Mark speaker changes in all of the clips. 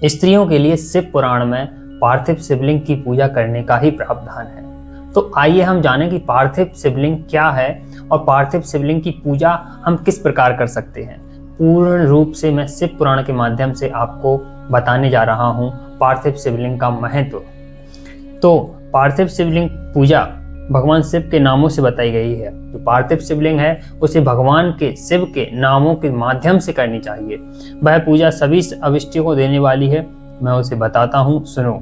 Speaker 1: स्त्रियों के लिए शिव पुराण में पार्थिव शिवलिंग की पूजा करने का ही प्रावधान है। तो आइए हम जानें कि पार्थिव शिवलिंग क्या है और पार्थिव शिवलिंग की पूजा हम किस प्रकार कर सकते हैं। पूर्ण रूप से मैं शिव पुराण के माध्यम से आपको बताने जा रहा हूं पार्थिव शिवलिंग का महत्व। तो पार्थिव शिवलिंग पूजा भगवान शिव के नामों से बताई गई है। जो पार्थिव शिवलिंग है उसे भगवान के शिव के नामों के माध्यम से करनी चाहिए। वह पूजा सभी अविष्टियों को देने वाली है। मैं उसे बताता हूँ, सुनो।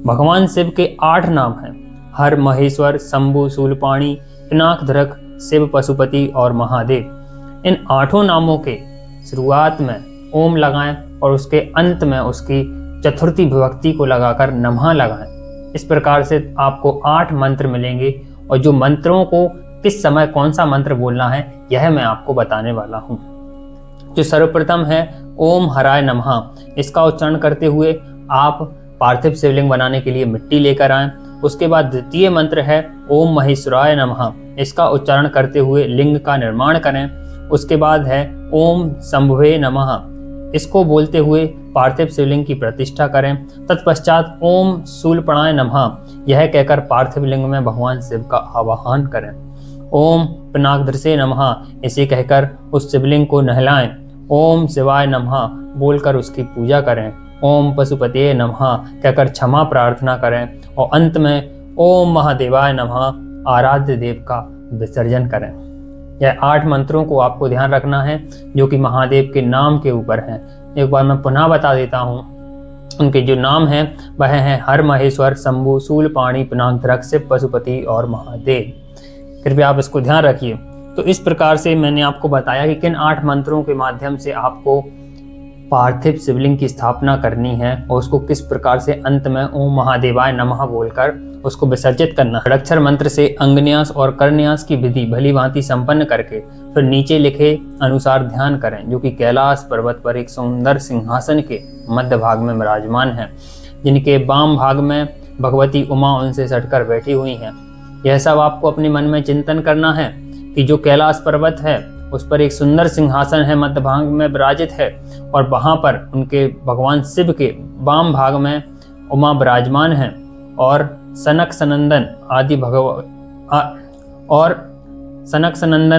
Speaker 1: भगवान शिव के 8 नाम हैं: हर, महेश्वर, शंभु, शूलपाणी, पिनाकधरक, शिव, पशुपति और महादेव। इन 8 नामों के शुरुआत में ओम लगाएं और उसके अंत में उसकी चतुर्थी विभक्ति को लगाकर नमः लगाएं। इस प्रकार से आपको 8 मंत्र मिलेंगे और जो मंत्रों को किस समय कौन सा मंत्र बोलना है यह मैं आपको बताने वाला हूं। जो सर्वप्रथम है ओम हराय नमः। इसका उच्चारण करते हुए आप पार्थिव शिवलिंग बनाने के लिए मिट्टी लेकर आएं। उसके बाद द्वितीय मंत्र है ओम महेश्वराय नमः। इसका उच्चारण करते हुए लिंग का निर्माण करें। उसके बाद है ओम शंभवे नमः। इसको बोलते हुए पार्थिव शिवलिंग की प्रतिष्ठा करें। तत्पश्चात ओम शूलपणाय नमः यह कहकर पार्थिव लिंग में भगवान शिव का आवाहन करें। ओम पिनाकधृसे नमः इसे कहकर उस शिवलिंग को नहलाएं। ओम शिवाय नमः बोलकर उसकी पूजा करें। ओम पशुपते नमः कहकर क्षमा प्रार्थना करें और अंत में ओम महादेवाय नमः आराध्य देव का विसर्जन करें। यह 8 मंत्रों को आपको ध्यान रखना है जो कि महादेव के नाम के ऊपर हैं। एक बार मैं पुनः बता देता हूँ। उनके जो नाम हैं वह हैं हर, महेश्वर, शंभु, शूलपाणी, पिनाकधरक, शिव, पशुपति और महादेव। कृपया आप इसको ध्यान रखिए। तो इस प्रकार से मैंने आपको बताया कि किन 8 मंत्रों के माध्यम से आपको पार्थिव शिवलिंग की स्थापना करनी है और उसको किस प्रकार से अंत में ओम महादेवाय नमः बोलकर उसको विसर्जित करना है। अक्षर मंत्र से अंगन्यास और करन्यास की विधि भली भांति संपन्न करके फिर नीचे लिखे अनुसार ध्यान करें, जो कि कैलाश पर्वत पर एक सुंदर सिंहासन के मध्य भाग में विराजमान है, जिनके वाम भाग में भगवती उमा उनसे सटकर बैठी हुई हैं। यह सब आपको अपने मन में चिंतन करना है कि जो कैलाश पर्वत है उस पर एक सुंदर सिंहासन है, मध्य भाग में विराजित है और वहां पर उनके भगवान शिव के वाम भाग में उमा विराजमान है और सनक सनंदन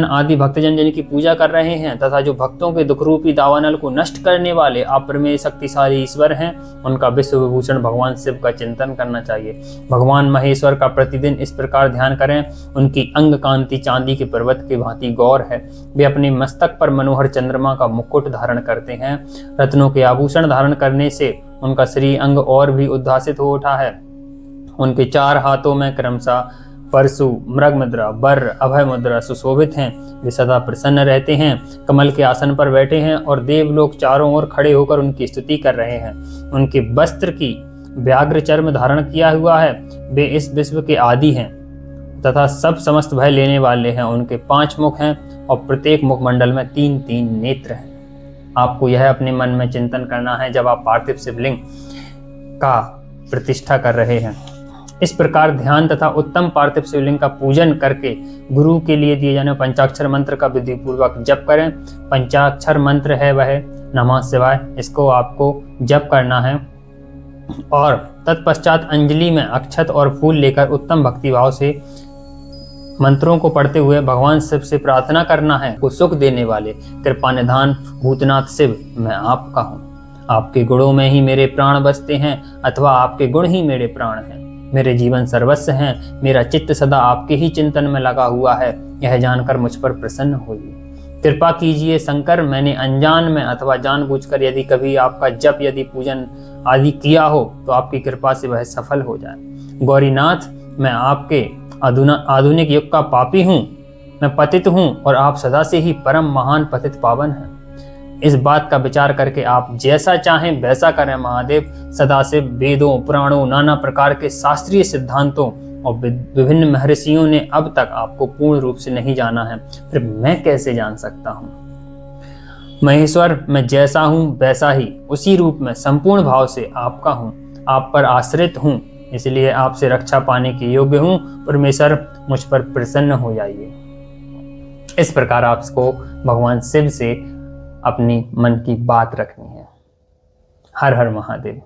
Speaker 1: आदि भक्तजन जिनकी पूजा कर रहे हैं तथा जो भक्तों के दुख रूपी दावानल को नष्ट करने वाले अप्रमेय शक्तिशाली ईश्वर हैं, उनका विश्व विभूषण भगवान शिव का चिंतन करना चाहिए। भगवान महेश्वर का प्रतिदिन इस प्रकार ध्यान करें। उनकी अंग कांति चांदी के पर्वत के भांति गौर है। वे अपने मस्तक पर मनोहर चंद्रमा का मुकुट धारण करते हैं। रत्नों के आभूषण धारण करने से उनका श्री अंग और भी उद्भासित हो उठा है। उनके 4 हाथों में क्रमशः परशु, मृग मुद्रा, बर, अभय मुद्रा सुशोभित हैं। वे सदा प्रसन्न रहते हैं, कमल के आसन पर बैठे हैं और देवलोक चारों ओर खड़े होकर उनकी स्तुति कर रहे हैं। उनके वस्त्र की व्याघ्र चर्म धारण किया हुआ है। वे इस विश्व के आदि हैं तथा सब समस्त भय लेने वाले हैं। उनके 5 मुख हैं और प्रत्येक मुखमंडल में 3-3 नेत्र हैं। आपको यह अपने मन में चिंतन करना है जब आप पार्थिव शिवलिंग का प्रतिष्ठा कर रहे हैं। इस प्रकार ध्यान तथा उत्तम पार्थिव शिवलिंग का पूजन करके गुरु के लिए दिए जाने पंचाक्षर मंत्र का विधि पूर्वक जप करें। पंचाक्षर मंत्र है वह नमः शिवाय। इसको आपको जप करना है और तत्पश्चात अंजलि में अक्षत और फूल लेकर उत्तम भक्तिभाव से मंत्रों को पढ़ते हुए भगवान शिव से प्रार्थना करना है। को सुख देने वाले कृपा निधान भूतनाथ शिव, मैं आपका हूँ। आपके गुणों में ही मेरे प्राण बसते हैं अथवा आपके गुण ही मेरे प्राण हैं। मेरे जीवन सर्वस्व हैं। मेरा चित्त सदा आपके ही चिंतन में लगा हुआ है। यह जानकर मुझ पर प्रसन्न होइए। कृपा कीजिए शंकर, मैंने अनजान में अथवा जानबूझकर यदि कभी आपका जप यदि पूजन आदि किया हो तो आपकी कृपा से वह सफल हो जाए। गौरीनाथ, मैं आपके आधुनिक युग का पापी हूँ। मैं पतित हूँ और आप सदा से ही परम महान पतित पावन हैं। इस बात का विचार करके आप जैसा चाहें वैसा करें। महादेव सदा से वेदों, पुराणों, नाना प्रकार के शास्त्रीय सिद्धांतों और विभिन्न महर्षियों ने अब तक आपको पूर्ण रूप से नहीं जाना है, फिर मैं कैसे जान सकता हूँ। महेश्वर, मैं जैसा हूँ वैसा ही उसी रूप में संपूर्ण भाव से आपका हूँ। आप पर आश्रित हूँ, इसलिए आपसे रक्षा पाने के योग्य हूँ। परमेश्वर, मुझ पर प्रसन्न हो जाइए। इस प्रकार आपको भगवान शिव से अपनी मन की बात रखनी है। हर हर महादेव।